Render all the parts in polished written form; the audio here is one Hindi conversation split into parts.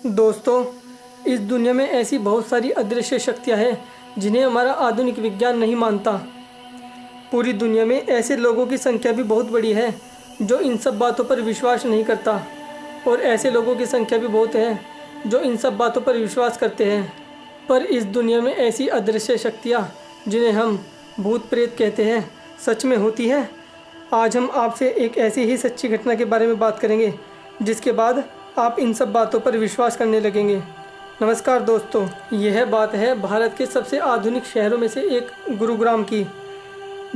दोस्तों, इस दुनिया में ऐसी बहुत सारी अदृश्य शक्तियाँ हैं जिन्हें हमारा आधुनिक विज्ञान नहीं मानता। पूरी दुनिया में ऐसे लोगों की संख्या भी बहुत बड़ी है जो इन सब बातों पर विश्वास नहीं करता, और ऐसे लोगों की संख्या भी बहुत है जो इन सब बातों पर विश्वास करते हैं। पर इस दुनिया में ऐसी अदृश्य शक्तियाँ जिन्हें हम भूत प्रेत कहते हैं, सच में होती है। आज हम आपसे एक ऐसी ही सच्ची घटना के बारे में बात करेंगे जिसके बाद आप इन सब बातों पर विश्वास करने लगेंगे। नमस्कार दोस्तों, यह बात है भारत के सबसे आधुनिक शहरों में से एक गुरुग्राम की,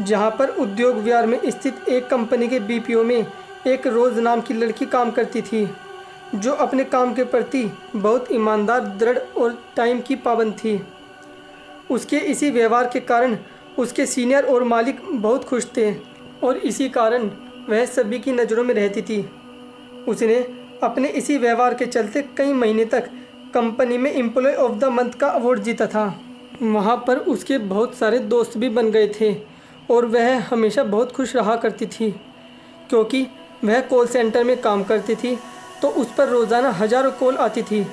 जहां पर उद्योग विहार में स्थित एक कंपनी के बीपीओ में एक रोज़ नाम की लड़की काम करती थी, जो अपने काम के प्रति बहुत ईमानदार, दृढ़ और टाइम की पाबंद थी। उसके इसी व्यवहार के कारण उसके सीनियर और मालिक बहुत खुश थे, और इसी कारण वह सभी की नज़रों में रहती थी। उसने अपने इसी व्यवहार के चलते कई महीने तक कंपनी में एम्प्लॉय ऑफ द मंथ का अवार्ड जीता था। वहाँ पर उसके बहुत सारे दोस्त भी बन गए थे, और वह हमेशा बहुत खुश रहा करती थी, क्योंकि वह कॉल सेंटर में काम करती थी तो उस पर रोज़ाना हज़ारों कॉल आती थी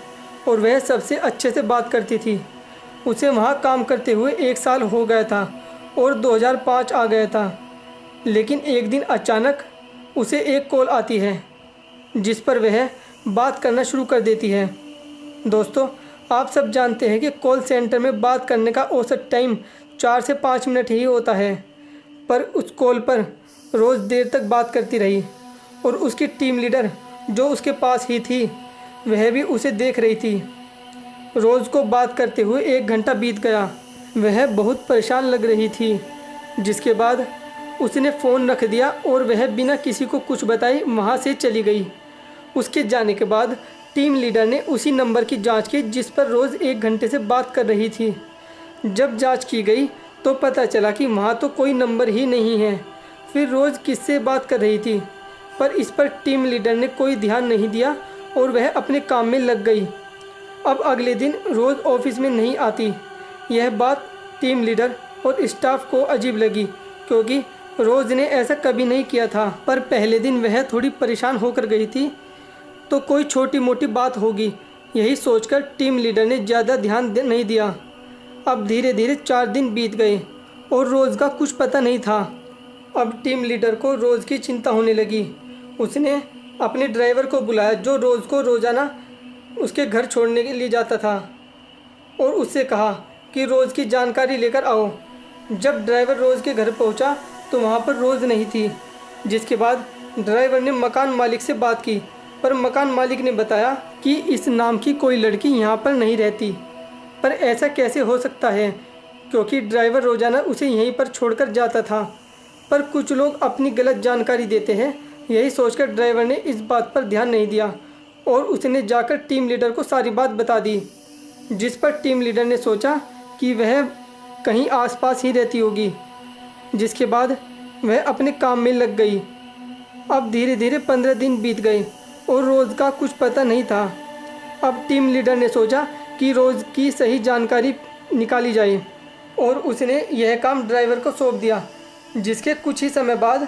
और वह सबसे अच्छे से बात करती थी। उसे वहाँ काम करते हुए 1 साल हो गया था और 2005 आ गया था, लेकिन एक दिन अचानक उसे एक कॉल आती है जिस पर वह बात करना शुरू कर देती है। दोस्तों, आप सब जानते हैं कि कॉल सेंटर में बात करने का औसत टाइम 4 से 5 मिनट ही होता है, पर उस कॉल पर रोज़ देर तक बात करती रही, और उसकी टीम लीडर जो उसके पास ही थी वह भी उसे देख रही थी। रोज़ को बात करते हुए 1 घंटा बीत गया। वह बहुत परेशान लग रही थी, जिसके बाद उसने फ़ोन रख दिया और वह बिना किसी को कुछ बताए वहाँ से चली गई। उसके जाने के बाद टीम लीडर ने उसी नंबर की जांच की जिस पर रोज़ 1 घंटे से बात कर रही थी। जब जांच की गई तो पता चला कि वहाँ तो कोई नंबर ही नहीं है। फिर रोज़ किससे बात कर रही थी, पर इस पर टीम लीडर ने कोई ध्यान नहीं दिया और वह अपने काम में लग गई। अब अगले दिन रोज़ ऑफिस में नहीं आती। यह बात टीम लीडर और स्टाफ को अजीब लगी, क्योंकि रोज़ ने ऐसा कभी नहीं किया था। पर पहले दिन वह थोड़ी परेशान होकर गई थी, तो कोई छोटी मोटी बात होगी, यही सोचकर टीम लीडर ने ज़्यादा ध्यान नहीं दिया। अब धीरे धीरे 4 दिन बीत गए और रोज़ का कुछ पता नहीं था। अब टीम लीडर को रोज़ की चिंता होने लगी। उसने अपने ड्राइवर को बुलाया जो रोज़ को रोज़ाना उसके घर छोड़ने के लिए जाता था, और उससे कहा कि रोज़ की जानकारी लेकर आओ। जब ड्राइवर रोज़ के घर पहुंचा तो वहां पर रोज़ नहीं थी, जिसके बाद ड्राइवर ने मकान मालिक से बात की, पर मकान मालिक ने बताया कि इस नाम की कोई लड़की यहां पर नहीं रहती। पर ऐसा कैसे हो सकता है, क्योंकि ड्राइवर रोज़ाना उसे यहीं पर छोड़कर जाता था। पर कुछ लोग अपनी गलत जानकारी देते हैं, यही सोचकर ड्राइवर ने इस बात पर ध्यान नहीं दिया और उसने जाकर टीम लीडर को सारी बात बता दी, जिस पर टीम लीडर ने सोचा कि वह कहीं आसपास ही रहती होगी, जिसके बाद वह अपने काम में लग गई। अब धीरे धीरे 15 दिन बीत गए और रोज़ का कुछ पता नहीं था। अब टीम लीडर ने सोचा कि रोज़ की सही जानकारी निकाली जाए, और उसने यह काम ड्राइवर को सौंप दिया, जिसके कुछ ही समय बाद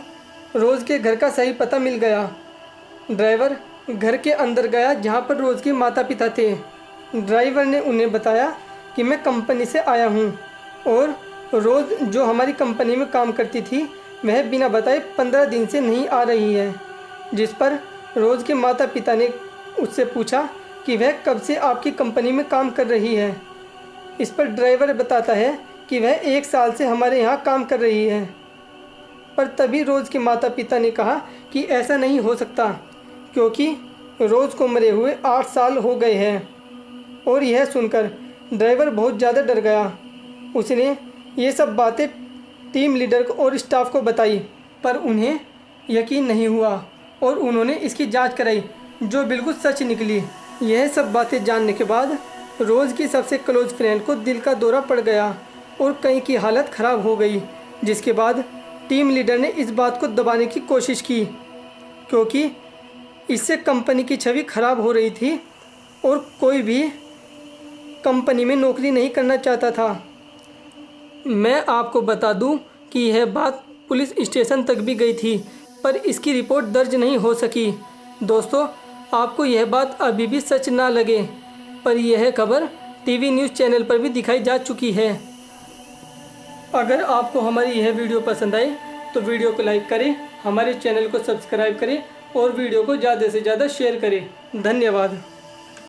रोज़ के घर का सही पता मिल गया। ड्राइवर घर के अंदर गया जहाँ पर रोज़ के माता पिता थे। ड्राइवर ने उन्हें बताया कि मैं कंपनी से आया हूँ, और रोज़ जो हमारी कंपनी में काम करती थी वह बिना बताए 15 दिन से नहीं आ रही है। जिस पर रोज़ के माता पिता ने उससे पूछा कि वह कब से आपकी कंपनी में काम कर रही है। इस पर ड्राइवर बताता है कि वह 1 साल से हमारे यहाँ काम कर रही है। पर तभी रोज़ के माता पिता ने कहा कि ऐसा नहीं हो सकता, क्योंकि रोज़ को मरे हुए 8 साल हो गए हैं। और यह सुनकर ड्राइवर बहुत ज़्यादा डर गया। उसने ये सब बातें टीम लीडर को और स्टाफ को बताई, पर उन्हें यकीन नहीं हुआ और उन्होंने इसकी जांच कराई, जो बिल्कुल सच निकली। यह सब बातें जानने के बाद रोज़ की सबसे क्लोज फ्रेंड को दिल का दौरा पड़ गया और कई की हालत ख़राब हो गई, जिसके बाद टीम लीडर ने इस बात को दबाने की कोशिश की, क्योंकि इससे कंपनी की छवि ख़राब हो रही थी और कोई भी कंपनी में नौकरी नहीं करना चाहता था। मैं आपको बता दूं कि यह बात पुलिस स्टेशन तक भी गई थी, पर इसकी रिपोर्ट दर्ज नहीं हो सकी। दोस्तों, आपको यह बात अभी भी सच ना लगे, पर यह खबर टीवी न्यूज़ चैनल पर भी दिखाई जा चुकी है। अगर आपको हमारी यह वीडियो पसंद आए तो वीडियो को लाइक करें, हमारे चैनल को सब्सक्राइब करें और वीडियो को ज़्यादा से ज़्यादा शेयर करें। धन्यवाद।